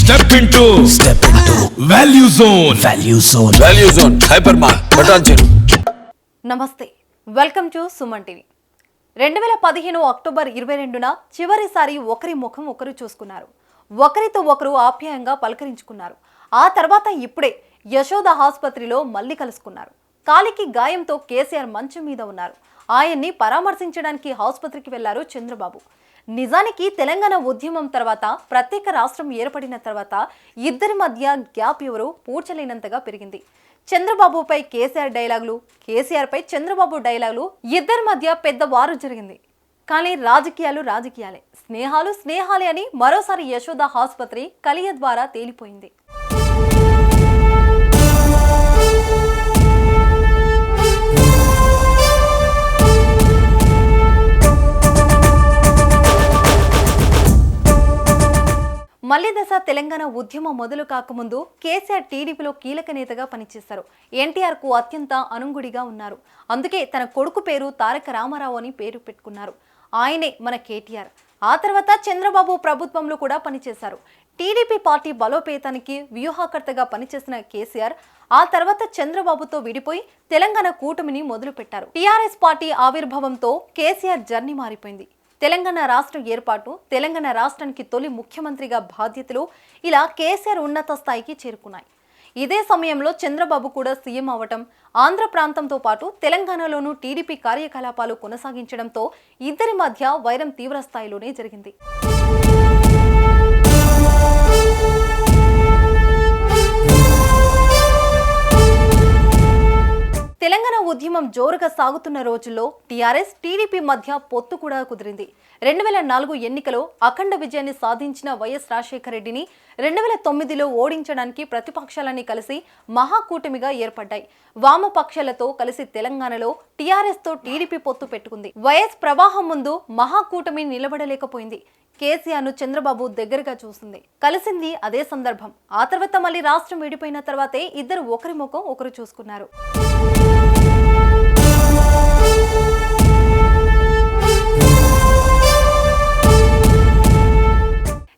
Step into Value Zone Hyper Mart నమస్తే welcome to Suman TV 2015 October 22న చివరిసారి ఒకరి ముఖం ఒకరు చూసుకున్నారు. ఒకరితో ఒకరు ఆప్యాయంగా పలకరించుకున్నారు. ఆ తర్వాత ఇప్పుడే యశోద ఆసుపత్రిలో మళ్ళీ కలుసుకున్నారు. కాలికి గాయంతో కేసీఆర్ మంచం మీద ఉన్నారు. ఆయన్ని పరామర్శించడానికి ఆసుపత్రికి వెళ్లారు చంద్రబాబు. నిజానికి తెలంగాణ ఉద్యమం తర్వాత ప్రత్యేక రాష్ట్రం ఏర్పడిన తర్వాత ఇద్దరి మధ్య గ్యాప్ ఎవరో పూడ్చలేనంతగా పెరిగింది. చంద్రబాబుపై కేసీఆర్ డైలాగులు, కేసీఆర్ పై చంద్రబాబు డైలాగులు, ఇద్దరి మధ్య పెద్ద వారు జరిగింది. కానీ రాజకీయాలు రాజకీయాలే, స్నేహాలు స్నేహాలే అని మరోసారి యశోద ఆసుపత్రి కలియ ద్వారా తేలిపోయింది. మళ్లీ దశ తెలంగాణ ఉద్యమం మొదలు కాకముందు కేసీఆర్ టీడీపీలో కీలక నేతగా పనిచేశారు. ఎన్టీఆర్కు అత్యంత అనుగుడిగా ఉన్నారు. అందుకే తన కొడుకు పేరు తారక రామారావు అని పేరు పెట్టుకున్నారు. ఆయనే మన కేటీఆర్. ఆ తర్వాత చంద్రబాబు ప్రభుత్వంలో కూడా పనిచేశారు. టీడీపీ పార్టీ బలోపేతానికి వ్యూహకర్తగా పనిచేసిన కేసీఆర్ ఆ తర్వాత చంద్రబాబుతో విడిపోయి తెలంగాణ కూటమిని మొదలుపెట్టారు. టీఆర్ఎస్ పార్టీ ఆవిర్భావంతో కేసీఆర్ జర్నీ మారిపోయింది. తెలంగాణ రాష్ట్ర ఏర్పాటు, తెలంగాణ రాష్ట్రానికి తొలి ముఖ్యమంత్రిగా బాధ్యతలు ఇలా కేసీఆర్ ఉన్నత స్థాయికి చేరుకున్నాయి. ఇదే సమయంలో చంద్రబాబు కూడా సీఎం అవటం, ఆంధ్ర ప్రాంతంతో పాటు తెలంగాణలోనూ టీడీపీ కార్యకలాపాలు కొనసాగించడంతో ఇద్దరి మధ్య వైరం తీవ్ర స్థాయిలోనే జరిగింది. తెలంగాణ ఉద్యమం జోరుగా సాగుతున్న రోజుల్లో టీఆర్ఎస్ టీడీపీ మధ్య పొత్తు కూడా కుదిరింది. 2004 ఎన్నికలో అఖండ విజయాన్ని సాధించిన వైఎస్ రాజశేఖర రెడ్డిని 2009లో ఓడించడానికి ప్రతిపక్షాలన్నీ కలిసి మహాకూటమిగా ఏర్పడ్డాయి. వామపక్షాలతో కలిసి తెలంగాణలో టీఆర్ఎస్తో టీడీపీ పొత్తు పెట్టుకుంది. వైఎస్ ప్రవాహం ముందు మహాకూటమి నిలబడలేకపోయింది. కేసీఆర్ను చంద్రబాబు దగ్గరగా చూసింది, కలిసింది అదే సందర్భం. ఆ తర్వాత మళ్ళీ రాష్ట్రం విడిపోయిన తర్వాతే ఇద్దరు ఒకరి ముఖం ఒకరు చూసుకున్నారు.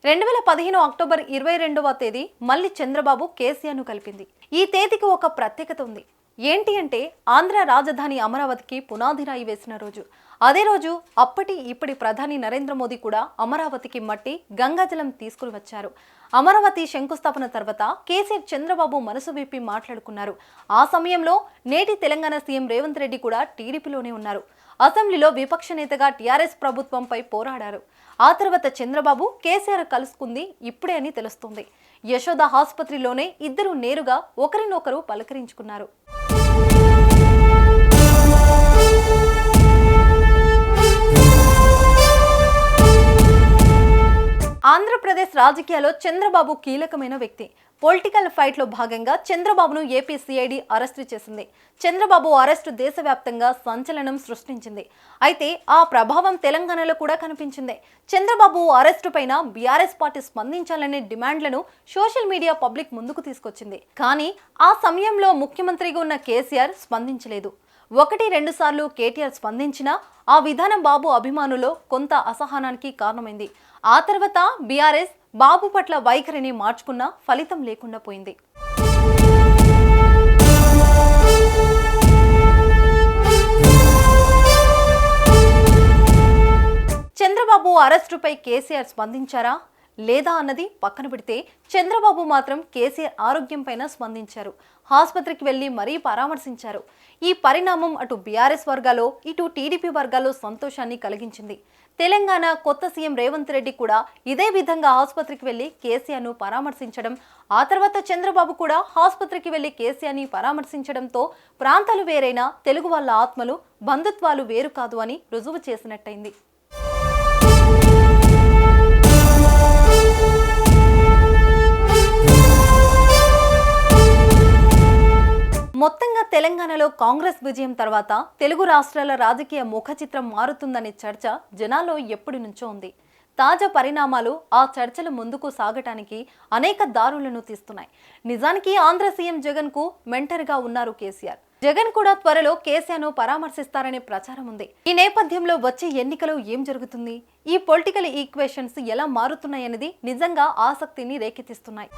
2015 అక్టోబర్ 22వ తేదీ మళ్ళీ చంద్రబాబు కేసీఆర్ను కలిపింది. ఈ తేదీకి ఒక ప్రత్యేకత ఉంది. ఏంటి అంటే ఆంధ్ర రాజధాని అమరావతికి పునాది రాయి వేసిన రోజు. అదే రోజు అప్పటి ఇప్పటి ప్రధాని నరేంద్ర మోదీ కూడా అమరావతికి మట్టి, గంగాజలం తీసుకుని వచ్చారు. అమరావతి శంకుస్థాపన తర్వాత కేసీఆర్ చంద్రబాబు మనసు విప్పి మాట్లాడుకున్నారు. ఆ సమయంలో నేటి తెలంగాణ సీఎం రేవంత్ రెడ్డి కూడా టీడీపీలోనే ఉన్నారు. అసెంబ్లీలో విపక్ష నేతగా టీఆర్ఎస్ ప్రభుత్వంపై పోరాడారు. ఆ తర్వాత చంద్రబాబు కేసీఆర్ కలుసుకుంది ఇప్పుడే అని తెలుస్తుంది. యశోద ఆసుపత్రిలోనే ఇద్దరు నేరుగా ఒకరినొకరు పలకరించుకున్నారు. ఆంధ్రప్రదేశ్ రాజకీయాల్లో చంద్రబాబు కీలకమైన వ్యక్తి. పొలిటికల్ ఫైట్ లో భాగంగా చంద్రబాబును ఏపీ సిఐడి అరెస్టు చేసింది. చంద్రబాబు అరెస్టు దేశవ్యాప్తంగా సంచలనం సృష్టించింది. అయితే ఆ ప్రభావం తెలంగాణలో కూడా కనిపించింది. చంద్రబాబు అరెస్టు పైన బీఆర్ఎస్ పార్టీ స్పందించాలనే డిమాండ్లను సోషల్ మీడియా పబ్లిక్ ముందుకు తీసుకొచ్చింది. కానీ ఆ సమయంలో ముఖ్యమంత్రిగా ఉన్న కేసీఆర్ స్పందించలేదు. 1-2 సార్లు కేటీఆర్ స్పందించినా ఆ విధానం బాబు అభిమానులో కొంత అసహనానికి కారణమైంది. ఆ తర్వాత బీఆర్ఎస్ బాబు పట్ల వైఖరిని మార్చుకున్నా ఫలితం లేకుండా పోయింది. చంద్రబాబు అరెస్టుపై కేసీఆర్ స్పందించారా లేదా అన్నది పక్కన పెడితే చంద్రబాబు మాత్రం కేసీఆర్ ఆరోగ్యం పైన స్పందించారు. ఆసుపత్రికి వెళ్లి మరీ పరామర్శించారు. ఈ పరిణామం అటు బీఆర్ఎస్ వర్గాల్లో ఇటు టీడీపీ వర్గాల్లో సంతోషాన్ని కలిగించింది. తెలంగాణ కొత్త సీఎం రేవంత్ రెడ్డి కూడా ఇదే విధంగా ఆసుపత్రికి వెళ్లి కేసీఆర్ను పరామర్శించడం, ఆ తర్వాత చంద్రబాబు కూడా ఆసుపత్రికి వెళ్లి కేసీఆర్ని పరామర్శించడంతో ప్రాంతాలు వేరైనా తెలుగు వాళ్ళ ఆత్మలు, బంధుత్వాలు వేరు కాదు అని రుజువు చేసినట్టయింది. మొత్తంగా తెలంగాణలో కాంగ్రెస్ విజయం తర్వాత తెలుగు రాష్ట్రాల రాజకీయ ముఖ చిత్రం మారుతుందనే చర్చ జనాల్లో ఎప్పటి నుంచో ఉంది. తాజా పరిణామాలు ఆ చర్చలు ముందుకు సాగటానికి అనేక దారులను తీస్తున్నాయి. నిజానికి ఆంధ్ర సీఎం జగన్ కు మెంటర్గా ఉన్నారు కేసీఆర్. జగన్ కూడా త్వరలో కేసీఆర్ను పరామర్శిస్తారనే ప్రచారం ఉంది. ఈ నేపథ్యంలో వచ్చే ఎన్నికలో ఏం జరుగుతుంది, ఈ పొలిటికల్ ఈక్వేషన్స్ ఎలా మారుతున్నాయనేది నిజంగా ఆసక్తిని రేకెత్తిస్తున్నాయి.